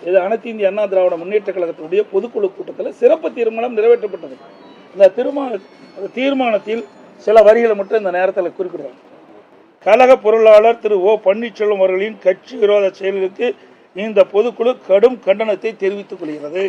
இது அனைத்து இந்திய அண்ணா திராவிட முன்னேற்ற கழகத்தினுடைய பொதுக்குழு கூட்டத்தில் சிறப்பு தீர்மானம் நிறைவேற்றப்பட்டது. இந்த தீர்மானத்தில் சில வரிகளை மட்டும் இந்த நேரத்தில் குறிப்பிடுறாங்க. கழக பொருளாளர் திரு ஓ பன்னீர்செல்வம் அவர்களின் கட்சி விரோத செயல்களுக்கு இந்த பொதுக்குழு கடும் கண்டனத்தை தெரிவித்துக் கொள்கிறது.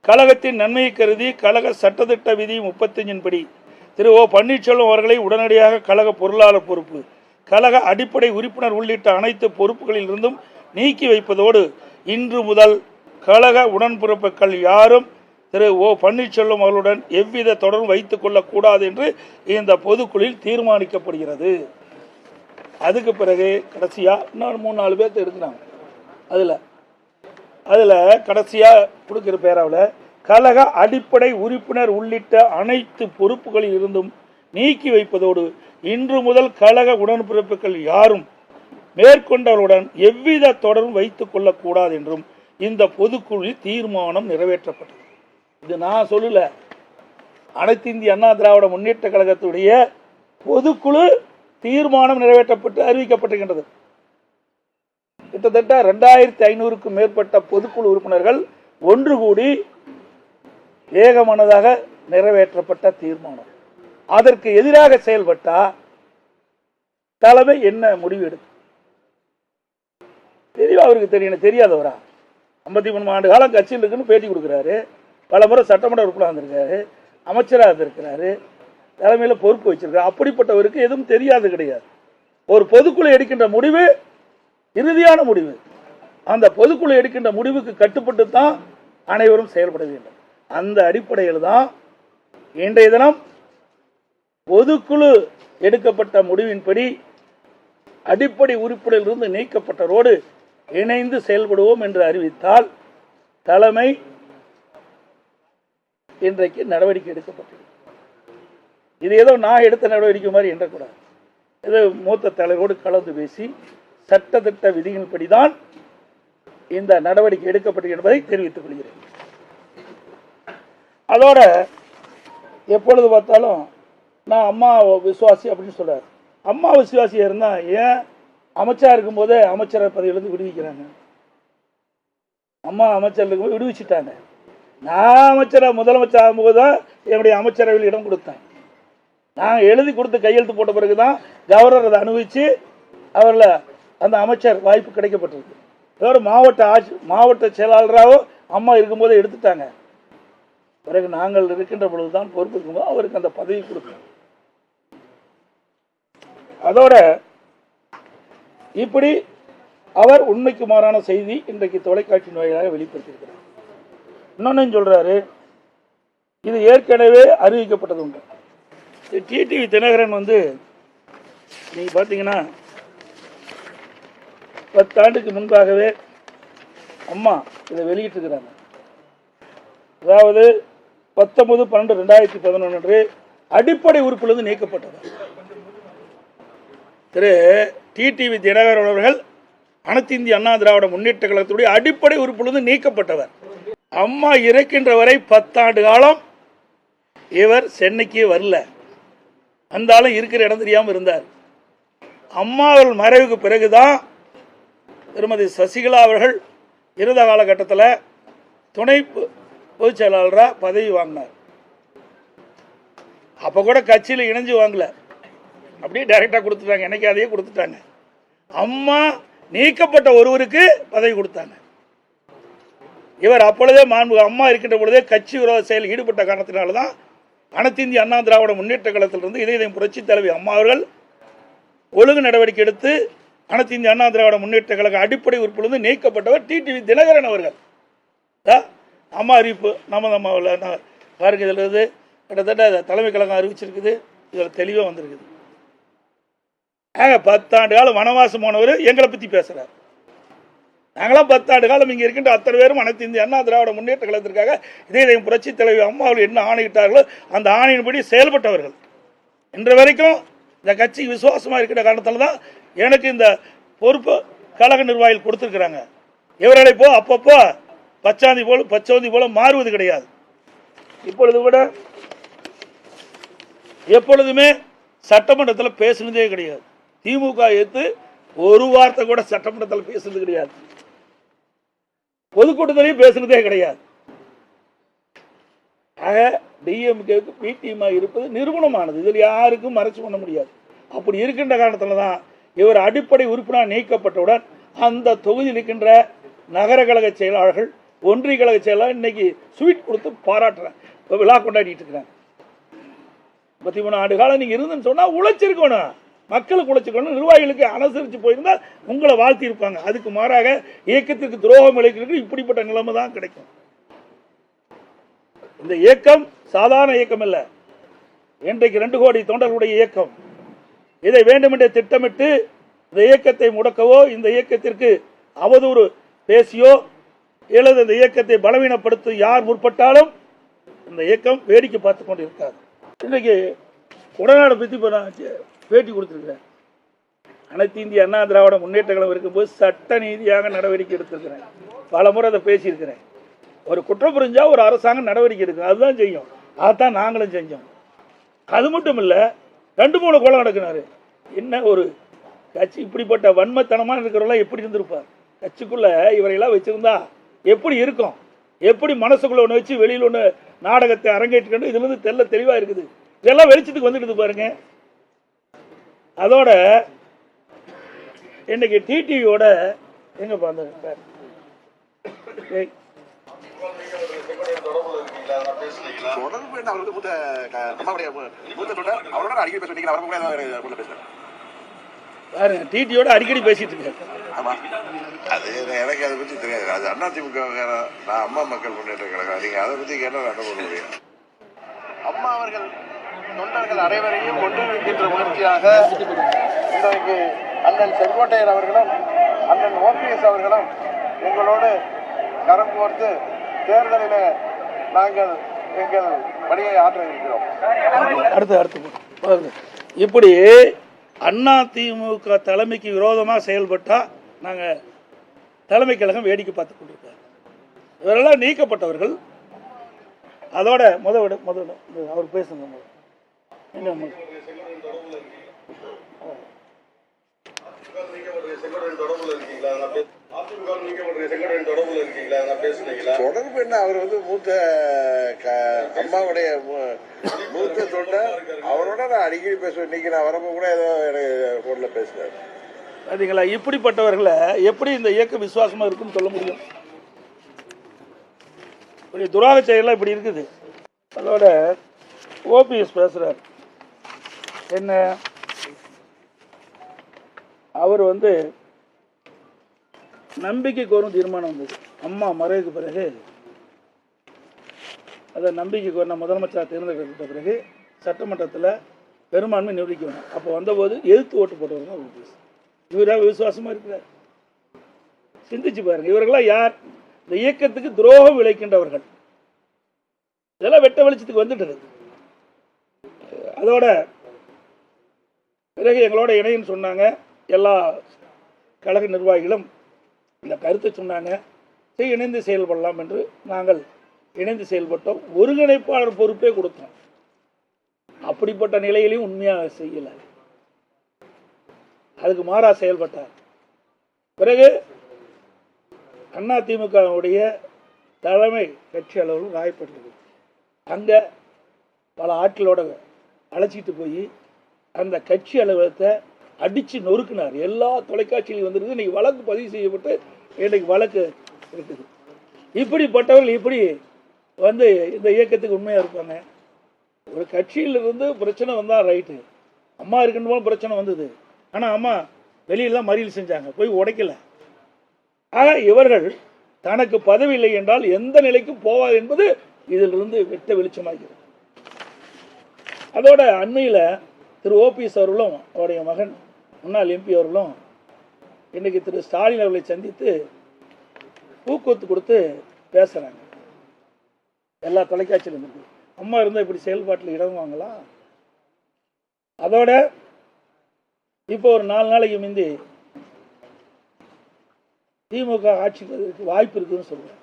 கழகத்தின் நன்மையை கருதி கழக சட்டத்திட்ட விதி 35 படி திரு ஓ பன்னீர்செல்வம் அவர்களை உடனடியாக கழக பொருளாளர் பொறுப்பு, கழக அடிப்படை உறுப்பினர் உள்ளிட்ட அனைத்து பொறுப்புகளில் இருந்தும் நீக்கி வைப்பதோடு இன்று முதல் கழக உடன்பிறப்புகள் யாரும் திரு ஓ பன்னீர்செல்வம் அவர்களுடன் எவ்வித தொடர்பும் வைத்துக் கொள்ளக்கூடாது என்று இந்த பொதுக்குழுவில் தீர்மானிக்கப்படுகிறது. அதுக்கு பிறகு கடைசியா இன்னொரு 3-4 பேர்த்து எடுக்கிறாங்க. அதில் கடைசியாக கொடுக்கிற பேராவில் கழக அடிப்படை உறுப்பினர் உள்ளிட்ட அனைத்து பொறுப்புகளில் இருந்தும் நீக்கி வைப்பதோடு இன்று முதல் கழக உடன்பிறப்புகள் யாரும் மேற்கொண்டவர்களுடன் எவ்வித தொடர்பும் வைத்துக் கொள்ளக்கூடாது என்றும் இந்த பொதுக்குழுவில் தீர்மானம் நிறைவேற்றப்பட்டது. இது நான் சொல்லல, அனைத்து இந்திய அண்ணா திராவிட முன்னேற்ற கழகத்துடைய பொதுக்குழு தீர்மானம் நிறைவேற்றப்பட்டு அறிவிக்கப்பட்டிருக்கின்றது. கிட்டத்தட்ட 2500க்கும் மேற்பட்ட பொதுக்குழு உறுப்பினர்கள் ஒன்று கூடி ஏகமனதாக நிறைவேற்றப்பட்ட தீர்மானம். அதற்கு எதிராக செயல்பட்டா தலைமை என்ன முடிவு எடுக்கும் தெரியவா? அவருக்கு தெரியணும், தெரியாதவரா? 53 ஆண்டு காலம் கட்சியில் இருக்குன்னு பேட்டி கொடுக்குறாரு, பல முறை சட்டமன்ற உறுப்பினர் வந்திருக்காரு, அமைச்சராக இருந்திருக்கிறாரு, தலைமையில் பொறுப்பு வச்சிருக்காரு. அப்படிப்பட்டவருக்கு எதுவும் தெரியாது கிடையாது. ஒரு பொதுக்குழு எடுக்கின்ற முடிவு இறுதியான முடிவு. அந்த பொதுக்குழு எடுக்கின்ற முடிவுக்கு கட்டுப்பட்டு தான் அனைவரும் செயல்பட வேண்டும். அந்த அடிப்படையில் தான் இன்றைய தினம் பொதுக்குழு எடுக்கப்பட்ட முடிவின்படி அடிப்படை உறுப்பினரிலிருந்து நீக்கப்பட்டவரோடு இணைந்து செயல்படுவோம் என்று அறிவித்தால் தலைமை இன்றைக்கு நடவடிக்கை எடுக்கப்பட்டது. இது ஏதோ நான் எடுத்த நடவடிக்கை மாதிரி எண்ணக்கூடாது. இது மூத்த தலைவரோடு கலந்து பேசி சட்டத்திட்ட விதிகளின்படிதான் இந்த நடவடிக்கை எடுக்கப்பட்டது என்பதை தெரிவித்துக் கொள்கிறேன். அதோட எப்பொழுது பார்த்தாலும் நான் அம்மா விசுவாசி அப்படின்னு சொல்றாரு. அம்மா விசுவாசியா இருந்தா ஏன் அமைச்சா இருக்கும் போதே அமைச்சர் பதவியிலிருந்து விடுவிக்கிறாங்க? அம்மா அமைச்சர் இருக்கும்போது விடுவிச்சுட்டாங்க. நான் முதலமைச்சர் ஆகும்போது தான் என்னுடைய அமைச்சரவையில் இடம் கொடுத்தேன். நான் எழுதி கொடுத்து கையெழுத்து போட்ட பிறகுதான் கவர்னர் அதை அனுபவிச்சு அவரில் அந்த அமைச்சர் வாய்ப்பு கிடைக்கப்பட்டிருக்கு. அதோட மாவட்ட செயலாளராகவும் அம்மா இருக்கும்போதே எடுத்துட்டாங்க. பிறகு நாங்கள் இருக்கின்ற பொழுதுதான் பொறுப்பு இருக்கும்போது அவருக்கு அந்த பதவி கொடுக்கணும். அதோட இப்படி அவர் உண்மைக்கு மாறான செய்தி இன்றைக்கு தொலைக்காட்சி வாயிலாக வெளிப்படுத்தியிருக்கிறார். இன்னொன்னு சொல்றாரு, இது ஏற்கனவே அறிவிக்கப்பட்டது உண்டு. டிடிவி தினகரன் நீங்க பாத்தீங்கன்னா 10 ஆண்டுக்கு முன்பாகவே அம்மா இதை வெளியிட்டிருக்கிறாங்க. அதாவது 19/12/2011 அடிப்படை உறுப்பிலிருந்து நீக்கப்பட்டவர் திரு டிடிவி தினகரன் அவர்கள் அனைத்து இந்திய அண்ணா திராவிட முன்னேற்ற கழகத்துடைய அடிப்படை உறுப்பிலிருந்து நீக்கப்பட்டவர். அம்மா இறக்கின்ற வரை 10 ஆண்டு காலம் இவர் சென்னைக்கு வரல. அந்த ஆளும் இருக்கிற இடம் தெரியாமல் இருந்தார். அம்மா அவர்கள் மறைவுக்கு பிறகுதான் திருமதி சசிகலா அவர்கள் இருந்த காலகட்டத்தில் துணை பொதுச் செயலாளராக பதவி வாங்கினார். அப்போ கூட கட்சியில் இணைஞ்சு வாங்கல, அப்படியே டைரக்டாக கொடுத்துட்டாங்க. எனக்கு அதையே கொடுத்துட்டாங்க. அம்மா நீக்கப்பட்ட ஒருவருக்கு பதவி கொடுத்தாங்க. இவர் அப்பொழுதே அம்மா இருக்கின்ற பொழுதே கட்சி விரோத செயலில் ஈடுபட்ட காரணத்தினால்தான் அனைத்து இந்திய அண்ணா திராவிட முன்னேற்ற கழகத்திலிருந்து இதயம் புரட்சி தலைவி அம்மா அவர்கள் ஒழுங்கு நடவடிக்கை எடுத்து அனைத்து இந்திய அண்ணா திராவிட முன்னேற்ற கழக அடிப்படை உறுப்பிலிருந்து நீக்கப்பட்டவர் டிடிவி தினகரன் அவர்கள். அம்மா அறிவிப்பு நம்ம பாருங்க, இதில் இருந்து கிட்டத்தட்ட தலைமை கழகம் அறிவிச்சிருக்குது. இதில் தெளிவாக வந்திருக்குது. 10 ஆண்டு காலம் வனவாசம் போனவர் எங்களை பற்றி பேசுகிறார். நாங்களாம் 10 ஆண்டு காலம் இங்கே இருக்கின்ற அத்தனை பேரும் அனைத்து இந்திய அண்ணா திராவிட முன்னேற்ற கழகத்திற்காக இதயம் புரட்சி தலைவி அம்மா அவர்கள் என்ன ஆணையிட்டார்களோ அந்த ஆணையின்படி செயல்பட்டவர்கள். இன்று வரைக்கும் இந்த கட்சிக்கு விசுவாசமாக இருக்கிற காரணத்தால் தான் எனக்கு இந்த பொறுப்பு கழக நிர்வாகிகள் கொடுத்துருக்குறாங்க. இவர்களை அப்பப்போ பச்சோந்தி போல மாறுவது கிடையாது. இப்பொழுது கூட எப்பொழுதுமே சட்டமன்றத்தில் பேசுனதே கிடையாது. திமுக எடுத்து ஒரு வார்த்தை கூட சட்டமன்றத்தில் பேசுறது கிடையாது. பொதுக்கூட்டத்திலையும் பேசுனதே கிடையாது. ஆக டிஎம்கேக்கு பிடிஎம்மாக இருப்பது நிறுவனமானது, இதில் யாருக்கும் மறைச்சு பண்ண முடியாது. அப்படி இருக்கின்ற காரணத்தில் தான் இவர் அடிப்படை உறுப்பினர் நீக்கப்பட்டவுடன் அந்த தொகுதியில் இருக்கின்ற நகர கழக செயலாளர்கள், ஒன்றிய கழக செயலாளர் இன்னைக்கு ஸ்வீட் கொடுத்து பாராட்டுறேன், விழா கொண்டாடிட்டு இருக்கிறாங்க. 33 ஆண்டு காலம் நீங்க இருந்துன்னு சொன்னா உழைச்சிருக்கணும், மக்களுக்கு உழைச்சிருக்கணும், நிர்வாகிகளுக்கு அனுசரித்து போயிருந்தா உங்களை வாழ்த்தி இருப்பாங்க. அதுக்கு மாறாக இயக்கத்திற்கு துரோகம் விளைவிக்கிறது இப்படிப்பட்ட நிலைமை தான் கிடைக்கும். இந்த இயக்கம் சாதாரண இயக்கம் அல்ல, இன்றைக்கு 2 கோடி தொண்டர்களுடைய இயக்கம். இதை வேண்டுமென்றே திட்டமிட்டு இந்த இயக்கத்தை முடக்கவோ, இந்த இயக்கத்திற்கு அவதூறு பேசியோ அல்லது இந்த இயக்கத்தை பலவீனப்படுத்த யார் முற்பட்டாலும் இந்த இயக்கம் வேடிக்கை பார்த்து கொண்டு இருக்காது. இன்றைக்கு உடனாட பற்றி பேட்டி கொடுத்துருக்கிறேன். அனைத்து இந்திய அண்ணா திராவிட முன்னேற்ற கழகம் இருக்கும்போது சட்ட நீதியாக நடவடிக்கை எடுத்திருக்கிறேன். பல முறை அதை பேசியிருக்கிறேன். ஒரு குற்றம் புரிஞ்சா ஒரு அரசாங்கம் நடவடிக்கை எடுக்கும், அதுதான் செய்யும். அதான் நாங்களும் செஞ்சோம். அது மட்டும் இல்லை, 2-3 கொலை நடக்கினாரு. என்ன ஒரு கட்சி இப்படிப்பட்ட வன்மத்தனமாக இருக்கிறவங்களாம் எப்படி இருந்திருப்பார்? கட்சிக்குள்ள இவரையெல்லாம் வச்சிருந்தா எப்படி இருக்கும்? எப்படி மனசுக்குள்ள ஒன்று வச்சு வெளியில் ஒன்று நாடகத்தை அரங்கேற்றிக்கணும்? இதுல இருந்து தெல்ல தெளிவா இருக்குது. இதெல்லாம் வெளிச்சத்துக்கு வந்துட்டு பாருங்க. அதோட இன்னைக்கு டிடிவியோட எங்க பாருங்க, டிடியோட அடிக்கடி பேசிட்டு இருக்காரு. அது எனக்கு அதை பற்றி தெரியாது. அது அதிமுக, நான் அம்மா மக்கள் முன்னேற்ற கழகம். நீங்க அதை பற்றி கேட்டால் என்ன பண்ண முடியும்? அம்மா அவர்கள் தொண்டர்கள் அனைவரையும் ஒன்றிணைக்கின்ற முயற்சியாக இன்றைக்கு அண்ணன் செங்கோட்டையர் அவர்களும் அண்ணன் ஓபிஎஸ் அவர்களும் எங்களோடு கரம் கோர்த்து தேர்தலில் நாங்கள் எங்கள் பணியை ஆற்ற இருக்கிறோம். அடுத்து இப்படி அதிமுக தலைமைக்கு விரோதமாக செயல்பட்டா நாங்கள் தலைமை கழகம் வேடிக்கை பார்த்து கொண்டிருக்கோம். இவரெல்லாம் நீக்கப்பட்டவர்கள். அதோட முதல் அவர் பேசுங்க. தொடர்பு என்ன? அவர் மூத்த அம்மாவுடைய மூத்த தொண்டர். அவரோட நான் அடிக்கடி பேசுவேன். இன்னைக்கு நான் வரப்போ கூட ஏதோ எனக்கு போன்ல பேசுறாரு. பார்த்தீங்களா? இப்படிப்பட்டவர்களை எப்படி இந்த இயக்க விசுவாசமா இருக்குன்னு சொல்ல முடியும்? இப்படி துராக செயலாம் இப்படி இருக்குது. அதோட ஓபிஎஸ் பேசுறார். என்ன, அவர் நம்பிக்கை கோரும் தீர்மானம் வந்தது. அம்மா மறைவுக்கு பிறகு அதை நம்பிக்கை கோரின முதலமைச்சராக தேர்ந்தெடுக்கப்பட்ட பிறகு சட்டமன்றத்தில் பெரும்பான்மை நிரூபிக்க வேணும். அப்போ வந்தபோது எதிர்த்து ஓட்டு போட்டவர் தான் ஓபிஎஸ். இவராக விசுவாசமாக இருக்கிறார். சிந்திச்சு பாருங்க, இவர்களாம் யார்? இந்த இயக்கத்துக்கு துரோகம் விளைக்கின்றவர்கள். இதெல்லாம் வெட்ட வெளிச்சத்துக்கு வந்துட்டது. அதோட பிறகு எங்களோட இணைன்னு சொன்னாங்க. எல்லா கழக நிர்வாகிகளும் இந்த கருத்தை சொன்னாங்க. இணைந்து செயல்படலாம் என்று நாங்கள் இணைந்து செயல்பட்டோம். ஒருங்கிணைப்பாளர் பொறுப்பே கொடுத்தோம். அப்படிப்பட்ட நிலையிலையும் உண்மையாக செய்யலை. அதுக்கு மாறா செயல்பட்டார். பிறகு அதிமுகவுடைய தலைமை கட்சி அளவில் காயப்பட்டது. அங்கே பல ஆட்களோட அழைச்சிட்டு போய் அந்த கட்சி அலுவலகத்தை அடித்து நொறுக்கினார். எல்லா தொலைக்காட்சியிலையும் வந்துருக்கு. இன்னைக்கு வழக்கு பதிவு செய்யப்பட்டு இன்றைக்கு வழக்கு இருக்குது. இப்படிப்பட்டவர்கள் இப்படி இந்த இயக்கத்துக்கு உண்மையாக இருப்பாங்க. ஒரு கட்சியிலிருந்து பிரச்சனை வந்தால் ரைட்டு. அம்மா இருக்குன்னு பிரச்சனை வந்தது. ஆனால் அம்மா வெளியெல்லாம் மறியல் செஞ்சாங்க, போய் உடைக்கல. ஆக இவர்கள் தனக்கு பதவி இல்லை என்றால் எந்த நிலைக்கும் போவாது என்பது இதிலிருந்து வெட்ட வெளிச்சமாகிறது. அதோட அண்மையில் திரு ஓபிஎஸ் அவர்களும் அவருடைய மகன் முன்னாள் எம்பி அவர்களும் இன்னைக்கு திரு ஸ்டாலின் அவர்களை சந்தித்து ஊக்குவித்து கொடுத்து பேசுகிறாங்க. எல்லா தொலைக்காட்சியிலும் இருக்கு. அம்மா இருந்தால் இப்படி செயல்பாட்டில் இடங்குவாங்களா? அதோட இப்போ ஒரு 4 நாளைக்கு முந்தி திமுக ஆட்சிக்கு வாய்ப்பு இருக்குன்னு சொல்றேன்.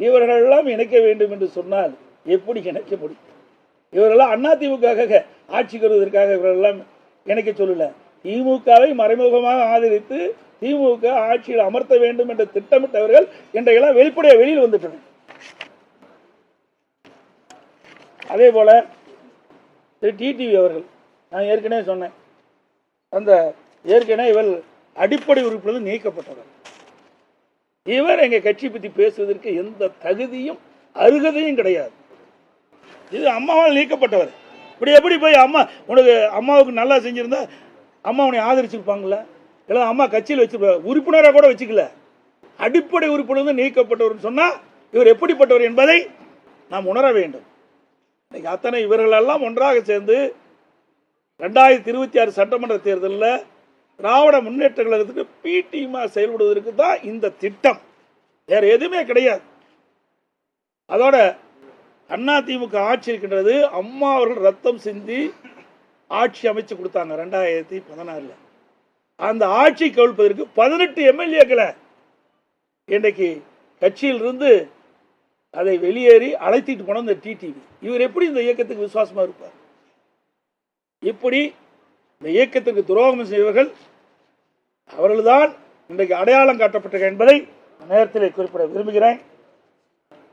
இவர்களெல்லாம் இணைக்க வேண்டும் என்று சொன்னால் எப்படி இணைக்க முடியும்? இவரெல்லாம் அதிமுக ஆட்சிக்கு வருவதற்காக இவரெல்லாம் இணைக்க சொல்லல. திமுகவை மறைமுகமாக ஆதரித்து திமுக ஆட்சியில் அமர்த்த வேண்டும் என்று திட்டமிட்டவர்கள் இன்றையெல்லாம் வெளிப்படையாக வெளியில் வந்துட்டனர். அதே போல திரு டிடிவி அவர்கள், நான் ஏற்கனவே சொன்னேன், அந்த ஏற்கனவே இவர் அடிப்படை உறுப்பினர் நீக்கப்பட்டவர். இவர் எங்க கட்சி பற்றி பேசுவதற்கு எந்த தகுதியும் அருகதையும் கிடையாது. இது அம்மாவால் நீக்கப்பட்டவர். இப்படி எப்படி போய் அம்மா உனக்கு அம்மாவுக்கு நல்லா செஞ்சிருந்தா அம்மா உன்னை ஆதரிச்சிருப்பாங்களா? இல்லை அம்மா கட்சியில் வச்சிருப்ப உறுப்பினராக கூட வச்சுக்கல. அடிப்படை உறுப்பினர் நீக்கப்பட்டவர் சொன்னா இவர் எப்படிப்பட்டவர் என்பதை நாம் உணர வேண்டும். இன்னைக்கு அத்தனை இவர்களெல்லாம் ஒன்றாக சேர்ந்து 2026 சட்டமன்ற தேர்தலில் திராவிட முன்னேற்ற கழகத்துக்கு பிடிமா செயல்படுவதற்கு தான் இந்த திட்டம், வேற எதுவுமே கிடையாது. அதோட அதிமுக ஆட்சி இருக்கின்றது. அம்மா அவர்கள் ரத்தம் சிந்தி ஆட்சி அமைச்சு கொடுத்தாங்க 2016. அந்த ஆட்சி கவிழ்ப்பதற்கு 18 எம்எல்ஏக்களை இன்றைக்கு கட்சியில் இருந்து அதை வெளியேறி அழைத்திட்டு போன இந்த டிடிவி, இவர் எப்படி இந்த இயக்கத்துக்கு விசுவாசமா இருப்பார்? இப்படி இந்த இயக்கத்திற்கு துரோகம் செய்வர்கள் அவர்கள்தான் இன்றைக்கு அடையாளம் காட்டப்பட்ட என்பதை நேரத்தில் குறிப்பிட விரும்புகிறேன்.